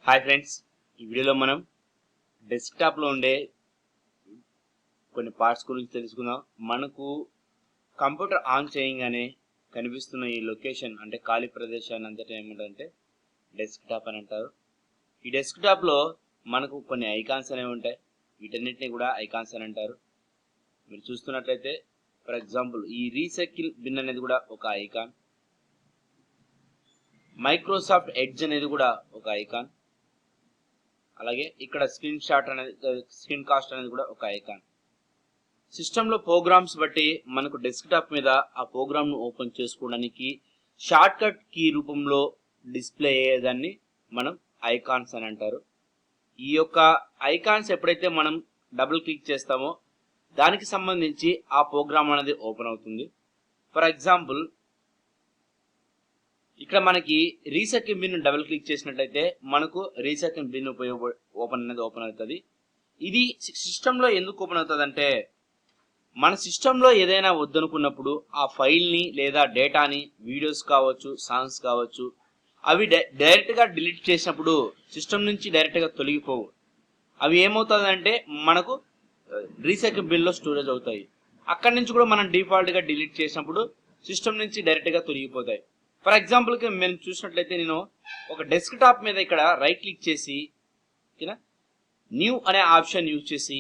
Hi friends, ఈ వీడియోలో మనం డెస్క్టాప్లో ఉండే కొన్ని పార్ట్స్ గురించి తెలుసుకుందాం. మనకు కంప్యూటర్ ఆన్ చేయగానే కనిపిస్తున్న ఈ లొకేషన్ అంటే ఖాళీ ప్రదేశాన్ని అంతటా ఏమిటంటే డెస్క్టాప్ అని అంటారు. ఈ డెస్క్టాప్లో మనకు కొన్ని ఐకాన్స్ అనేవి ఉంటాయి. వీటన్నిటిని కూడా ఐకాన్స్ అని అంటారు. మీరు చూస్తున్నట్లయితే ఫర్ ఎగ్జాంపుల్ ఈ రీసైకిల్ బిన్ అనేది కూడా ఒక ఐకాన్, మైక్రోసాఫ్ట్ ఎడ్జ్ అనేది కూడా ఒక ఐకాన్, అలాగే ఇక్కడ స్క్రీన్ కాస్ట్ అనేది కూడా ఒక ఐకాన్. సిస్టంలో ప్రోగ్రామ్స్ బట్టి మనకు డెస్క్టాప్ మీద ఆ ప్రోగ్రామ్ను ఓపెన్ చేసుకోవడానికి షార్ట్ కట్ కీ రూపంలో డిస్ప్లే అయ్యేదాన్ని మనం ఐకాన్స్ అని అంటారు. ఈ యొక్క ఐకాన్స్ ఎప్పుడైతే మనం డబుల్ క్లిక్ చేస్తామో దానికి సంబంధించి ఆ ప్రోగ్రామ్ అనేది ఓపెన్ అవుతుంది. ఫర్ ఎగ్జాంపుల్ ఇక్కడ మనకి రీసైకిల్ బిన్ డబుల్ క్లిక్ చేసినట్లయితే మనకు రీసైకిల్ బిన్ ఓపెన్ అవుతుంది. ఇది సిస్టంలో ఎందుకు ఓపెన్ అవుతుంది అంటే మన సిస్టంలో ఏదైనా వద్దనుకున్నప్పుడు ఆ ఫైల్ని లేదా డేటాని, వీడియోస్ కావచ్చు, సాంగ్స్ కావచ్చు, అవి డైరెక్ట్గా డిలీట్ చేసినప్పుడు సిస్టమ్ నుంచి డైరెక్ట్గా తొలగిపోవు. అవి ఏమవుతుందంటే మనకు రీసైకిల్ బిన్లో స్టోరేజ్ అవుతాయి. అక్కడి నుంచి కూడా మనం డిఫాల్ట్గా డిలీట్ చేసినప్పుడు సిస్టమ్ నుంచి డైరెక్ట్గా తొలగిపోతాయి. ఫర్ ఎగ్జాంపుల్కి మేము చూసినట్లయితే నేను ఒక డెస్క్టాప్ మీద ఇక్కడ రైట్ క్లిక్ చేసి న్యూ అనే ఆప్షన్ యూజ్ చేసి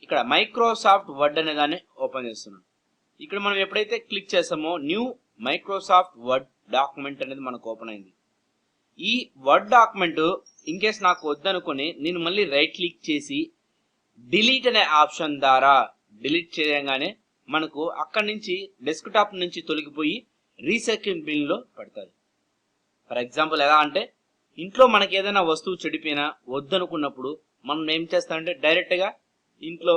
ఇక్కడ మైక్రోసాఫ్ట్ వర్డ్ అనే దాన్ని ఓపెన్ చేస్తున్నాను. ఇక్కడ మనం ఎప్పుడైతే క్లిక్ చేస్తామో న్యూ మైక్రోసాఫ్ట్ వర్డ్ డాక్యుమెంట్ అనేది మనకు ఓపెన్ అయింది. ఈ వర్డ్ డాక్యుమెంట్ ఇన్ కేస్ నాకు వద్దనుకొని నేను మళ్ళీ రైట్ క్లిక్ చేసి డిలీట్ అనే ఆప్షన్ ద్వారా డిలీట్ చేయగానే మనకు అక్కడి నుంచి డెస్క్టాప్ నుంచి తొలగిపోయి రీసైకిల్ బిన్లో పడతాయి. ఫర్ ఎగ్జాంపుల్ ఎలా అంటే ఇంట్లో మనకి ఏదైనా వస్తువు చెడిపోయినా వద్దనుకున్నప్పుడు మనం ఏం చేస్తామంటే డైరెక్ట్గా ఇంట్లో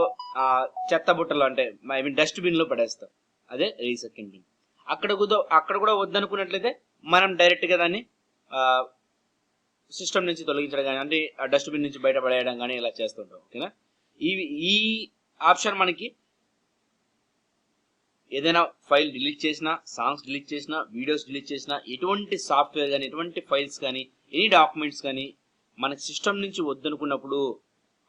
చెత్త బుట్టలు అంటే ఐ మీన్ డస్ట్బిన్లో పడేస్తాం. అదే రీసైకిల్ బిన్. అక్కడ కూడా వద్దనుకున్నట్లయితే మనం డైరెక్ట్గా దాన్ని సిస్టమ్ నుంచి తొలగించడం కానీ అంటే డస్ట్బిన్ నుంచి బయట పడేయడం కానీ ఇలా చేస్తుంటాం. ఓకేనా? ఈ ఆప్షన్ మనకి ఏదైనా ఫైల్ డిలీట్ చేసినా, సాంగ్స్ డిలీట్ చేసినా, వీడియోస్ డిలీట్ చేసినా, ఎటువంటి సాఫ్ట్వేర్ కానీ, ఎటువంటి ఫైల్స్ కానీ, ఎనీ డాక్యుమెంట్స్ కానీ మనకి సిస్టమ్ నుంచి వద్దనుకున్నప్పుడు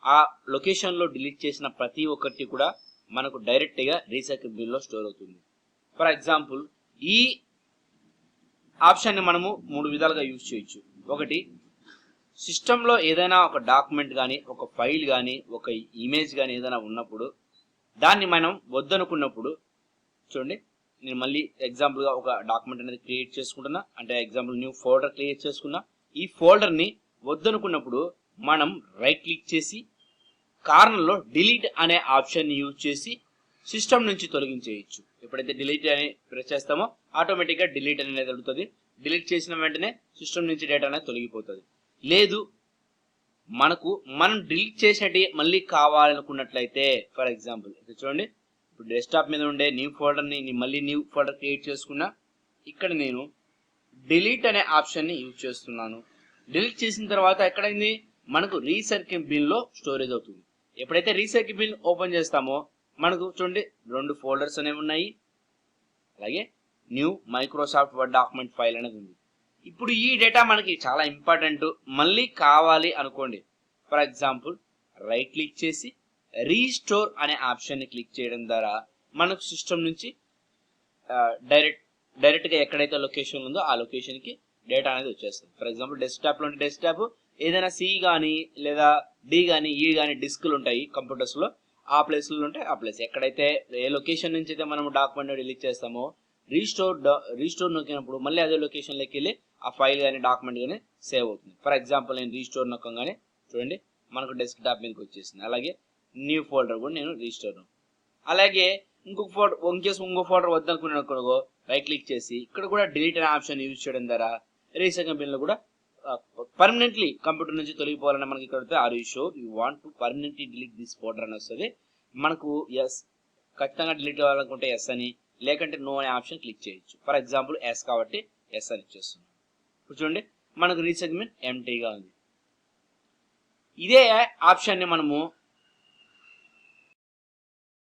ఆ లొకేషన్లో డిలీట్ చేసిన ప్రతి ఒక్కటి కూడా మనకు డైరెక్ట్గా రీసైకిల్ బిన్లో స్టోర్ అవుతుంది. ఫర్ ఎగ్జాంపుల్ ఈ ఆప్షన్ని మనము 3 విధాలుగా యూజ్ చేయొచ్చు. ఒకటి, సిస్టంలో ఏదైనా ఒక డాక్యుమెంట్ కానీ, ఒక ఫైల్ కానీ, ఒక ఇమేజ్ కానీ ఏదైనా ఉన్నప్పుడు దాన్ని మనం వద్దనుకున్నప్పుడు చూడండి, నేను మళ్ళీ ఎగ్జాంపుల్గా ఒక డాక్యుమెంట్ అనేది క్రియేట్ చేసుకుంటున్నా. అంటే ఎగ్జాంపుల్ న్యూ ఫోల్డర్ క్రియేట్ చేసుకున్నా. ఈ ఫోల్డర్ని వద్దనుకున్నప్పుడు మనం రైట్ క్లిక్ చేసి కార్నర్లో డిలీట్ అనే ఆప్షన్ని యూజ్ చేసి సిస్టమ్ నుంచి తొలగించేయచ్చు. ఎప్పుడైతే డిలీట్ అని ప్రెస్ చేస్తామో ఆటోమేటిక్గా డిలీట్ అనేది అడుగుతుంది. డిలీట్ చేసిన వెంటనే సిస్టమ్ నుంచి డేటా అనేది తొలగిపోతుంది. లేదు మనం డిలీట్ చేసేటి మళ్ళీ కావాలనుకున్నట్లయితే ఫర్ ఎగ్జాంపుల్ ఇక్కడ చూడండి, ఇప్పుడు డెస్క్టాప్ మీద ఉండే న్యూ ఫోల్డర్ని మళ్ళీ న్యూ ఫోల్డర్ క్రియేట్ చేసుకున్నా. ఇక్కడ నేను డిలీట్ అనే ఆప్షన్ని యూజ్ చేస్తున్నాను. డిలీట్ చేసిన తర్వాత ఎక్కడైంది మనకు రీసైకిల్ బిన్లో స్టోరేజ్ అవుతుంది. ఎప్పుడైతే రీసైకిల్ బిన్ ఓపెన్ చేస్తామో మనకు చూడండి 2 ఫోల్డర్స్ అనేవి ఉన్నాయి. అలాగే new Microsoft word document file అనేది ఉంది. ఇప్పుడు ఈ డేటా మనకి చాలా ఇంపార్టెంట్. మళ్ళీ కావాలి అనుకోండి, ఫర్ ఎగ్జాంపుల్ రైట్ క్లిక్ చేసి రీస్టోర్ అనే ఆప్షన్ని క్లిక్ చేయడం ద్వారా మనకు సిస్టమ్ నుంచి డైరెక్ట్గా ఎక్కడైతే లొకేషన్ ఉందో ఆ లొకేషన్కి డేటా అనేది వచ్చేస్తుంది. ఫర్ ఎగ్జాంపుల్ డెస్క్టాప్లో ఉంటే డెస్క్టాప్, ఏదైనా సి కానీ లేదా డి కానీ ఈ కానీ డిస్క్లు ఉంటాయి కంప్యూటర్స్లో, ఆ ప్లేస్లో ఉంటే ఆ ప్లేస్ ఎక్కడైతే ఏ లొకేషన్ నుంచి అయితే మనం డాక్యుమెంట్ డిలీట్ చేస్తామో రీస్టోర్ నొక్కినప్పుడు మళ్ళీ అదే లొకేషన్లోకి వెళ్ళి ఆ ఫైల్ కానీ డాక్యుమెంట్ కానీ సేవ్ అవుతుంది. ఫర్ ఎగ్జాంపుల్ నేను రీస్టోర్ నొక్కగానే చూడండి మనకు డెస్క్టాప్ మీదకి వచ్చేసింది. అలాగే న్యూ ఫోల్డర్ కూడా నేను రీస్టోర్. అలాగే ఇంకో ఫోల్డర్ వద్దనుకున్నాను, రైట్ క్లిక్ చేసి ఇక్కడ కూడా డిలీట్ అనే ఆప్షన్ యూజ్ చేయడం ద్వారా రీసైకిల్ బిన్లో కూడా పర్మనెంట్లీ కంప్యూటర్ నుంచి తొలగిపోవాలని మనకి ఇక్కడ are you sure you want to permanently delete this folder అని వస్తుంది. మనకు ఎస్ ఖచ్చితంగా డిలీట్ అవ్వాలనుకుంటే ఎస్ అని, లేకంటే నో అనే ఆప్షన్ క్లిక్ చేయొచ్చు. ఫర్ ఎగ్జాంపుల్ ఎస్ కాబట్టి ఎస్ అని ఇచ్చేస్తున్నాం. ఇప్పుడు చూడండి మనకు రీసైకిల్ బిన్ ఎంటీగా ఉంది. ఇదే ఆప్షన్ని మనము